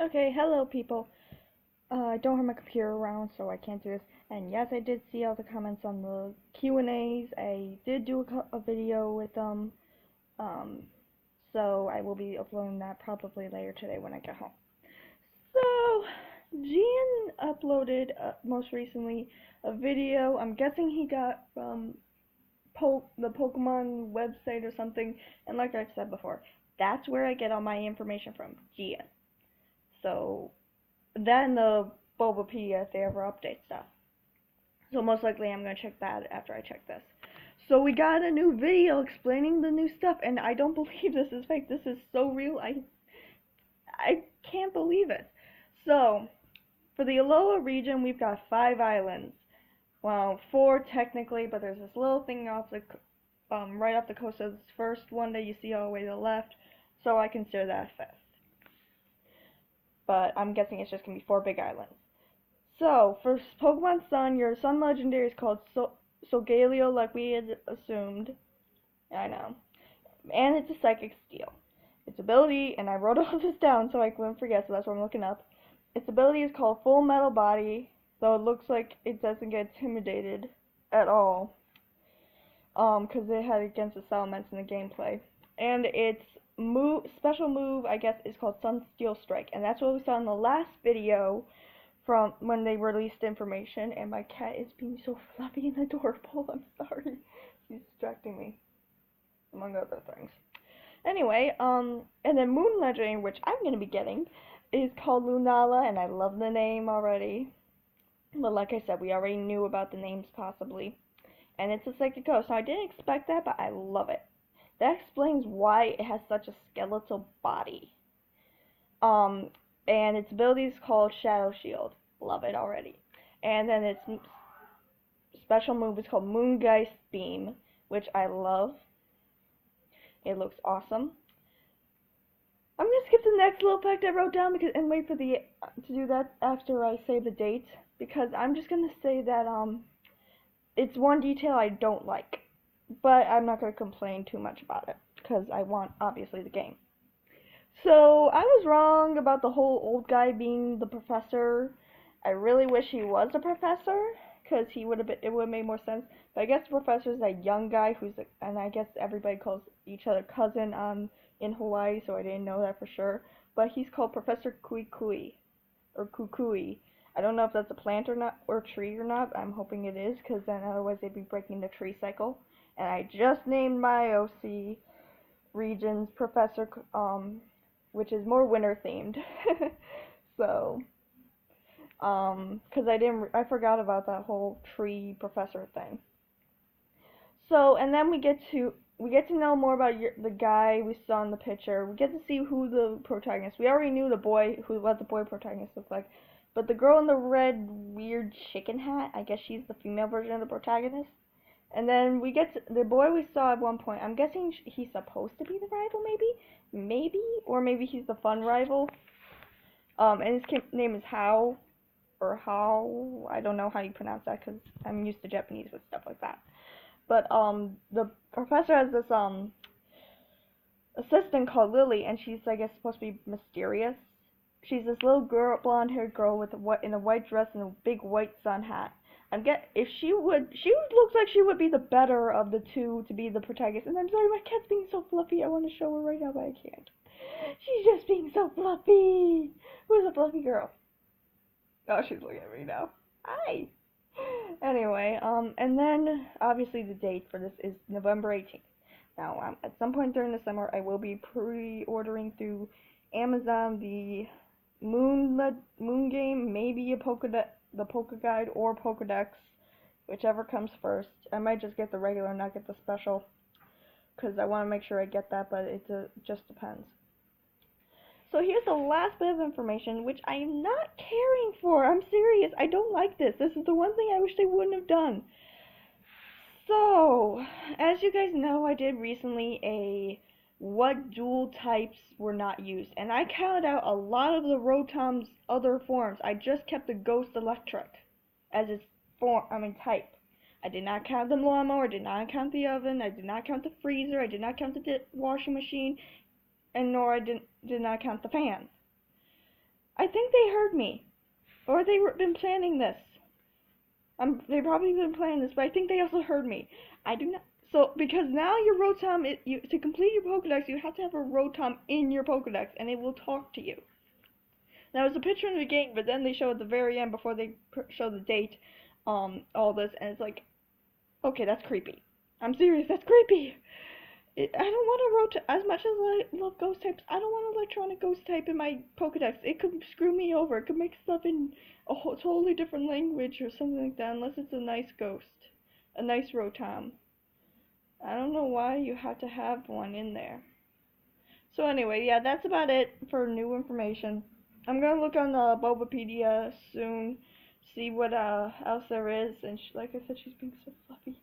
Okay, hello people. I don't have my computer around, so I can't do this. And yes, I did see all the comments on the Q&As. I did do a video with them, um, so I will be uploading that probably later today when I get home. So, Gian uploaded most recently a video. I'm guessing he got from the Pokemon website or something. And like I've said before, that's where I get all my information from, Gian. So then the Bulbapedia if they ever update stuff. So most likely I'm gonna check that after I check this. So we got a new video explaining the new stuff, and I don't believe this is fake. This is so real. I can't believe it. So for the Alola region, we've got 5 islands. Well, 4 technically, but there's this little thing off the right off the coast of this first one that you see all the way to the left. So I consider that a 5th. But I'm guessing it's just gonna be 4 big islands. So, for Pokemon Sun, your Sun Legendary is called Solgaleo, like we had assumed. I know. And it's a Psychic Steel. Its ability, and I wrote all this down so I wouldn't forget, so that's what I'm looking up. Its ability is called Full Metal Body, though it looks like it doesn't get intimidated at all. Because it had against the Salamence in the gameplay. And its special move, I guess, is called Sun Steel Strike. And that's what we saw in the last video from when they released information, and my cat is being so fluffy and adorable. I'm sorry. She's distracting me, among other things. Anyway, and then Moon Legendary, which I'm going to be getting, is called Lunala, and I love the name already. But like I said, we already knew about the names possibly. And it's a Psychic Ghost. Now, I didn't expect that, but I love it. That explains why it has such a skeletal body. And its ability is called Shadow Shield. Love it already. And then its special move is called Moongeist Beam, which I love. It looks awesome. I'm gonna skip the next little fact I wrote down and wait for to do that after I say the date, because I'm just gonna say that it's one detail I don't like, but I'm not gonna complain too much about it because I want obviously the game. So I was wrong about the whole old guy being the professor. I really wish he was a professor, because it would have made more sense. But I guess the professor is that young guy and I guess everybody calls each other cousin in Hawaii, so I didn't know that for sure. But he's called Professor Kui Kui, or Kukui. I don't know if that's a plant or not, or tree or not. I'm hoping it is, because then otherwise they'd be breaking the tree cycle. And I just named my OC region's Professor, which is more winter themed. So, because I forgot about that whole tree professor thing. So, and then we get to know more about the guy we saw in the picture. We get to see who the protagonist. We already knew what the boy protagonist looked like, but the girl in the red weird chicken hat, I guess she's the female version of the protagonist. And then we get to the boy we saw at one point. I'm guessing he's supposed to be the rival, maybe, or maybe he's the fun rival. And his name is How, or How. I don't know how you pronounce that because I'm used to Japanese with stuff like that. But the professor has this assistant called Lily, and she's, I guess, supposed to be mysterious. She's this little girl, blonde-haired girl in a white dress and a big white sun hat. She looks like she would be the better of the two to be the protagonist. And I'm sorry, my cat's being so fluffy. I want to show her right now, but I can't. She's just being so fluffy. Who's a fluffy girl? Oh, she's looking at me now. Hi. Anyway, and then obviously the date for this is November 18th. Now, at some point during the summer, I will be pre-ordering through Amazon the Moon game, maybe the Pokeguide or Pokedex, whichever comes first. I might just get the regular, not get the special, because I want to make sure I get that, but it just depends. So here's the last bit of information, which I am not caring for. I'm serious. I don't like this. This is the one thing I wish they wouldn't have done. So, as you guys know, I did recently a what dual types were not used, and I counted out a lot of the Rotom's other forms. I just kept the Ghost Electric as its type. I did not count the lawnmower, I did not count the oven, I did not count the freezer, I did not count the washing machine, and nor I did not count the fan. I think they heard me. Or they've been planning this. They've probably been planning this, but I think they also heard me. I do not. So, because now your Rotom, to complete your Pokedex, you have to have a Rotom in your Pokedex, and it will talk to you. Now, there's a picture in the game, but then they show at the very end, before they show the date, all this, and it's like, okay, that's creepy. I'm serious, that's creepy. I don't want a Rotom, as much as I love ghost types, I don't want an electronic ghost type in my Pokedex. It could screw me over. It could make stuff in a totally different language or something like that, unless it's a nice ghost. A nice Rotom. I don't know why you have to have one in there. So anyway, yeah, that's about it for new information. I'm gonna look on the Bulbapedia soon, see what else there is, and like I said, she's being so fluffy.